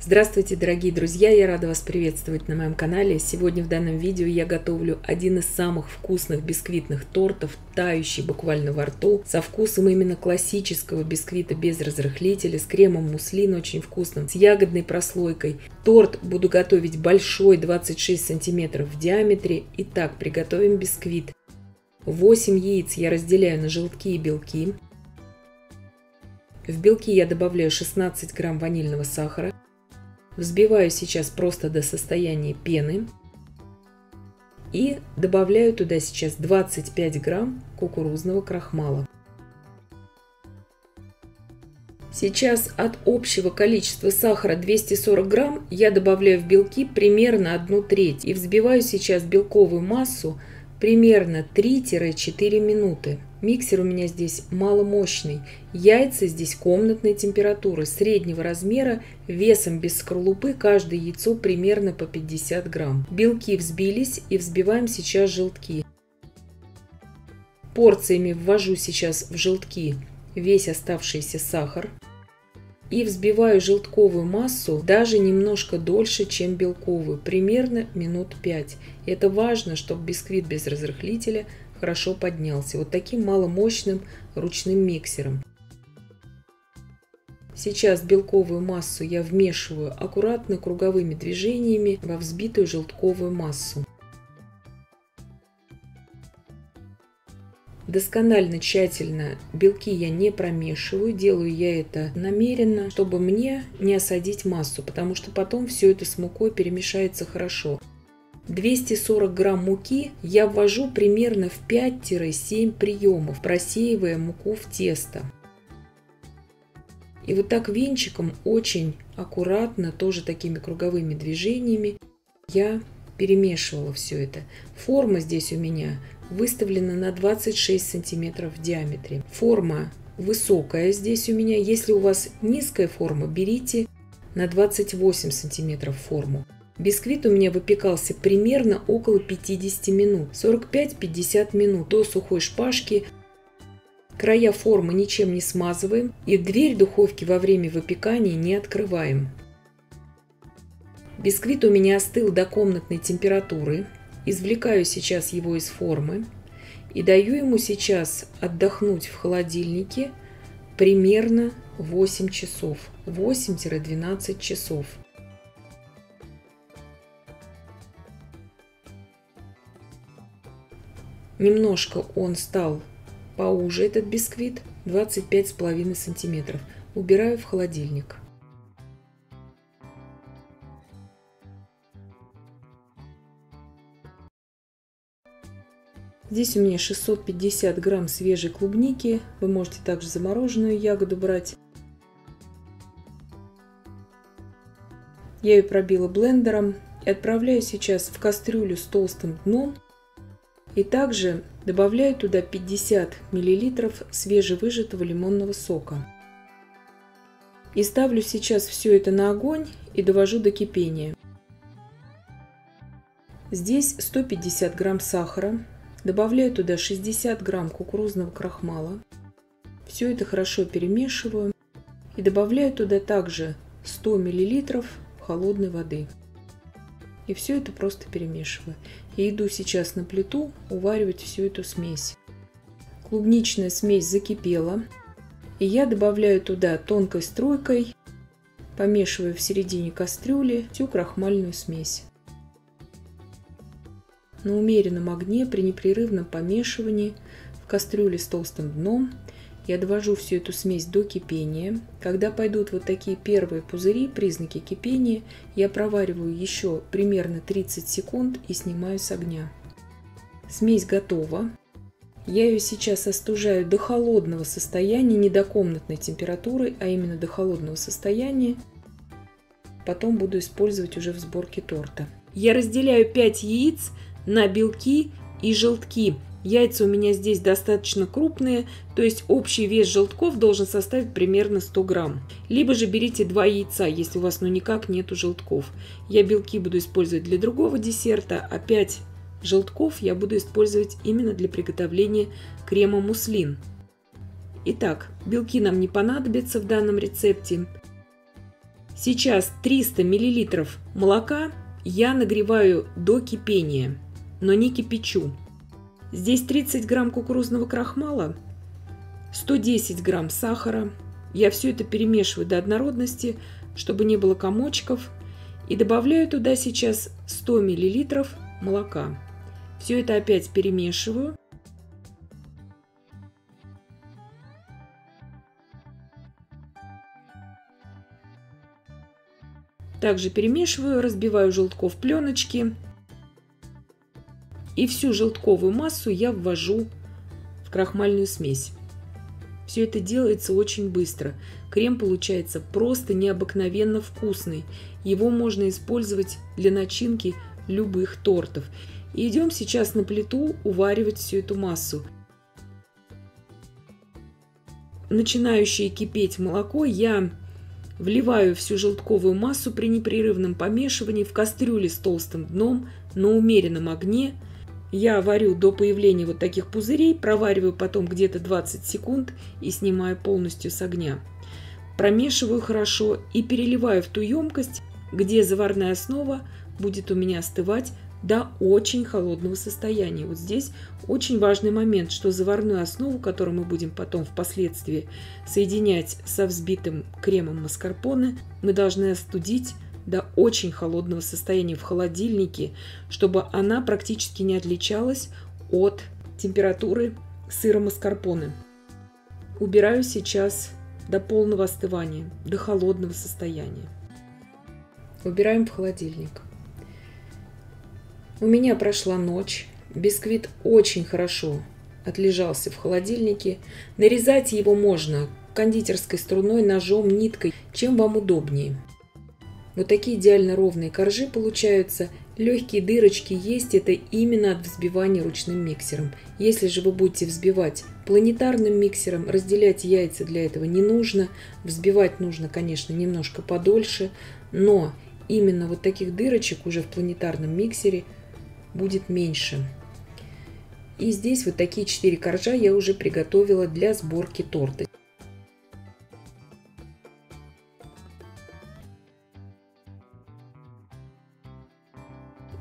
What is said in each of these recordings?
Здравствуйте, дорогие друзья! Я рада вас приветствовать на моем канале. Сегодня в данном видео я готовлю один из самых вкусных бисквитных тортов, тающий буквально во рту, со вкусом именно классического бисквита без разрыхлителя, с кремом муслин очень вкусным, с ягодной прослойкой. Торт буду готовить большой, 26 сантиметров в диаметре. Итак, приготовим бисквит. 8 яиц я разделяю на желтки и белки. В белки я добавляю 16 грамм ванильного сахара. Взбиваю сейчас просто до состояния пены. И добавляю туда сейчас 25 грамм кукурузного крахмала. Сейчас от общего количества сахара 240 грамм я добавляю в белки примерно 1/3. И взбиваю сейчас белковую массу примерно 3-4 минуты. Миксер у меня здесь маломощный. Яйца здесь комнатной температуры, среднего размера, весом без скорлупы, каждое яйцо примерно по 50 грамм. Белки взбились и взбиваем сейчас желтки. Порциями ввожу сейчас в желтки весь оставшийся сахар. И взбиваю желтковую массу даже немножко дольше, чем белковую, примерно минут 5. Это важно, чтобы бисквит без разрыхлителя хорошо поднялся. Вот таким маломощным ручным миксером. Сейчас белковую массу я вмешиваю аккуратно круговыми движениями во взбитую желтковую массу. Досконально, тщательно белки я не промешиваю, делаю я это намеренно, чтобы мне не осадить массу, потому что потом все это с мукой перемешается хорошо. 240 грамм муки я ввожу примерно в 5-7 приемов, просеивая муку в тесто. И вот так венчиком очень аккуратно, тоже такими круговыми движениями я перемешивала все это. Форма здесь у меня выставлена на 26 сантиметров в диаметре. Форма высокая здесь у меня. Если у вас низкая форма, берите на 28 сантиметров форму. Бисквит у меня выпекался примерно около 50 минут, 45-50 минут до сухой шпажки. Края формы ничем не смазываем и дверь духовки во время выпекания не открываем. Бисквит у меня остыл до комнатной температуры. Извлекаю сейчас его из формы и даю ему сейчас отдохнуть в холодильнике примерно 8 часов, 8-12 часов. Немножко он стал поуже, этот бисквит, 25,5 сантиметров. Убираю в холодильник. Здесь у меня 650 грамм свежей клубники. Вы можете также замороженную ягоду брать. Я ее пробила блендером и отправляю сейчас в кастрюлю с толстым дном. И также добавляю туда 50 мл свежевыжатого лимонного сока. И ставлю сейчас все это на огонь и довожу до кипения. Здесь 150 грамм сахара. Добавляю туда 60 грамм кукурузного крахмала. Все это хорошо перемешиваю. И добавляю туда также 100 мл холодной воды. И все это просто перемешиваю. И иду сейчас на плиту уваривать всю эту смесь. Клубничная смесь закипела. И я добавляю туда тонкой струйкой, помешиваю в середине кастрюли всю крахмальную смесь. На умеренном огне при непрерывном помешивании в кастрюле с толстым дном я довожу всю эту смесь до кипения. Когда пойдут вот такие первые пузыри, признаки кипения, я провариваю еще примерно 30 секунд и снимаю с огня. Смесь готова. Я ее сейчас остужаю до холодного состояния, не до комнатной температуры, а именно до холодного состояния. Потом буду использовать уже в сборке торта. Я разделяю 5 яиц на белки и желтки. Яйца у меня здесь достаточно крупные, то есть общий вес желтков должен составить примерно 100 грамм. Либо же берите 2 яйца, если у вас никак нету желтков. Я белки буду использовать для другого десерта, а 5 желтков я буду использовать именно для приготовления крема муслин. Итак, белки нам не понадобятся в данном рецепте. Сейчас 300 мл молока я нагреваю до кипения, но не кипячу. Здесь 30 грамм кукурузного крахмала, 110 грамм сахара. Я все это перемешиваю до однородности, чтобы не было комочков. И добавляю туда сейчас 100 мл молока. Все это опять перемешиваю. Также перемешиваю, разбиваю желтков пленочки. И всю желтковую массу я ввожу в крахмальную смесь. Все это делается очень быстро. Крем получается просто необыкновенно вкусный. Его можно использовать для начинки любых тортов. И идем сейчас на плиту уваривать всю эту массу. Начинающее кипеть молоко я вливаю всю желтковую массу при непрерывном помешивании в кастрюле с толстым дном на умеренном огне. Я варю до появления вот таких пузырей, провариваю потом где-то 20 секунд и снимаю полностью с огня. Промешиваю хорошо и переливаю в ту емкость, где заварная основа будет у меня остывать до очень холодного состояния. Вот здесь очень важный момент, что заварную основу, которую мы будем потом впоследствии соединять со взбитым кремом маскарпоне, мы должны остудить до очень холодного состояния в холодильнике, чтобы она практически не отличалась от температуры сыра маскарпоне. Убираю сейчас до полного остывания, до холодного состояния. Убираем в холодильник. У меня прошла ночь. Бисквит очень хорошо отлежался в холодильнике. Нарезать его можно кондитерской струной, ножом, ниткой, чем вам удобнее. Вот такие идеально ровные коржи получаются. Легкие дырочки есть, это именно от взбивания ручным миксером. Если же вы будете взбивать планетарным миксером, разделять яйца для этого не нужно. Взбивать нужно, конечно, немножко подольше, но именно вот таких дырочек уже в планетарном миксере будет меньше. И здесь вот такие 4 коржа я уже приготовила для сборки торта.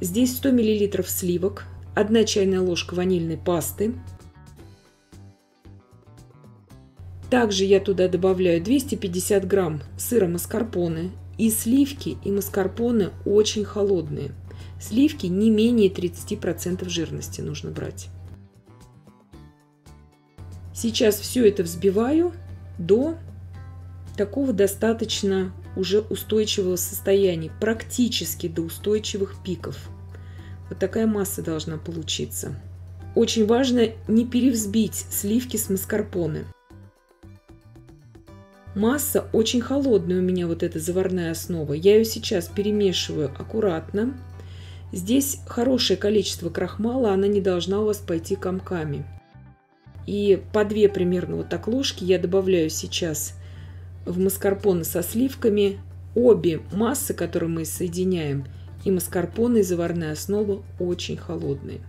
Здесь 100 мл сливок, 1 чайная ложка ванильной пасты. Также я туда добавляю 250 грамм сыра маскарпоне. И сливки, и маскарпоне очень холодные. Сливки не менее 30% жирности нужно брать. Сейчас все это взбиваю до такого достаточно уже устойчивого состояния, практически до устойчивых пиков. Вот такая масса должна получиться. Очень важно не перевзбить сливки с маскарпоне. Масса очень холодная у меня, вот эта заварная основа. Я ее сейчас перемешиваю аккуратно. Здесь хорошее количество крахмала, она не должна у вас пойти комками. И по 2 примерно вот так ложки я добавляю сейчас в маскарпоне со сливками. Обе массы, которые мы соединяем, и маскарпоне, и заварная основа, очень холодные.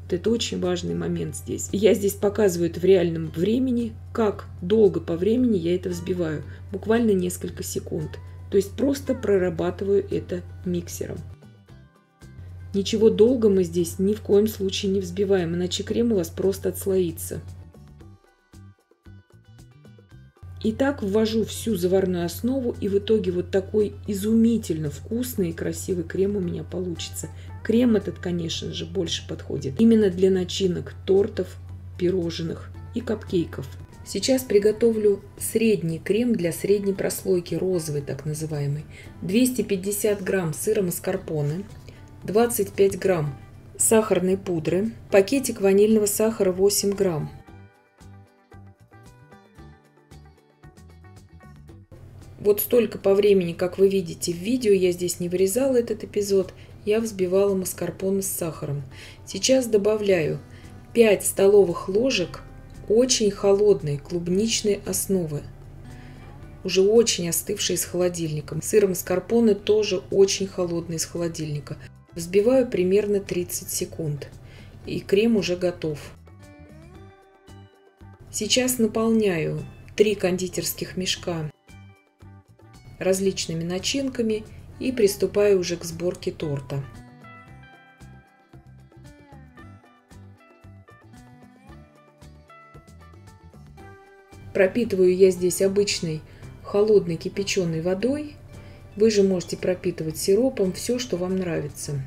Вот это очень важный момент здесь. Я здесь показываю это в реальном времени, как долго по времени я это взбиваю. Буквально несколько секунд. То есть просто прорабатываю это миксером. Ничего долго мы здесь ни в коем случае не взбиваем, иначе крем у вас просто отслоится. Итак, ввожу всю заварную основу, и в итоге вот такой изумительно вкусный и красивый крем у меня получится. Крем этот, конечно же, больше подходит именно для начинок тортов, пирожных и капкейков. Сейчас приготовлю средний крем для средней прослойки, розовый так называемый. 250 грамм сыра маскарпоне, 25 грамм сахарной пудры, пакетик ванильного сахара 8 грамм. Вот столько по времени, как вы видите в видео, я здесь не вырезала этот эпизод, я взбивала маскарпоне с сахаром. Сейчас добавляю 5 столовых ложек очень холодной клубничной основы, уже очень остывшей из холодильника. Сыр маскарпоне тоже очень холодный из холодильника. Взбиваю примерно 30 секунд, и крем уже готов. Сейчас наполняю 3 кондитерских мешка различными начинками и приступаю уже к сборке торта. Пропитываю я здесь обычной холодной кипяченой водой. Вы же можете пропитывать сиропом, все, что вам нравится.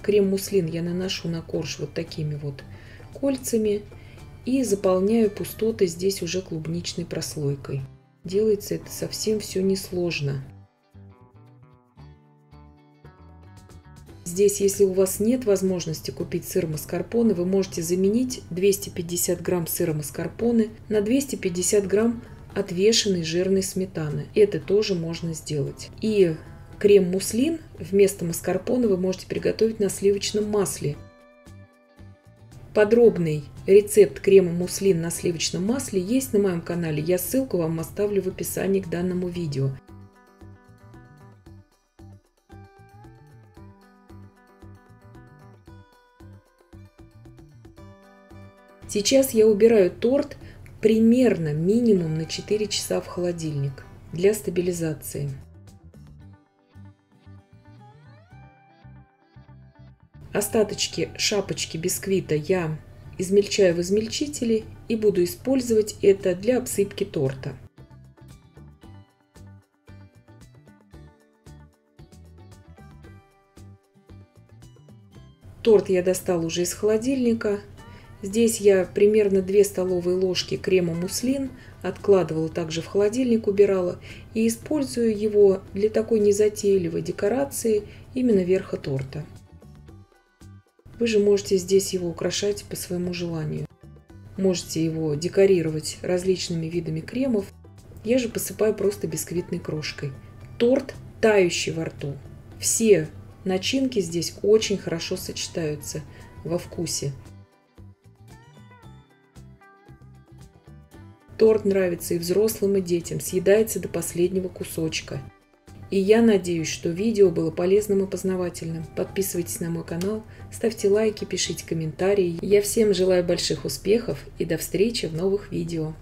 Крем-муслин я наношу на корж вот такими вот кольцами и заполняю пустоты здесь уже клубничной прослойкой. Делается это совсем все несложно. Здесь, если у вас нет возможности купить сыр маскарпоне, вы можете заменить 250 грамм сыра маскарпоне на 250 грамм отвешенной жирной сметаны. Это тоже можно сделать. И крем-муслин вместо маскарпоне вы можете приготовить на сливочном масле. Подробный рецепт крема-муслин на сливочном масле есть на моем канале. Я ссылку вам оставлю в описании к данному видео. Сейчас я убираю торт примерно минимум на 4 часа в холодильник для стабилизации. Остаточки шапочки бисквита я измельчаю в измельчителе и буду использовать это для обсыпки торта. Торт я достала уже из холодильника. Здесь я примерно 2 столовые ложки крема муслин откладывала, также в холодильник убирала, и использую его для такой незатейливой декорации именно верха торта. Вы же можете здесь его украшать по своему желанию. Можете его декорировать различными видами кремов. Я же посыпаю просто бисквитной крошкой. Торт тающий во рту. Все начинки здесь очень хорошо сочетаются во вкусе. Торт нравится и взрослым, и детям, съедается до последнего кусочка. И я надеюсь, что видео было полезным и познавательным. Подписывайтесь на мой канал, ставьте лайки, пишите комментарии. Я всем желаю больших успехов и до встречи в новых видео.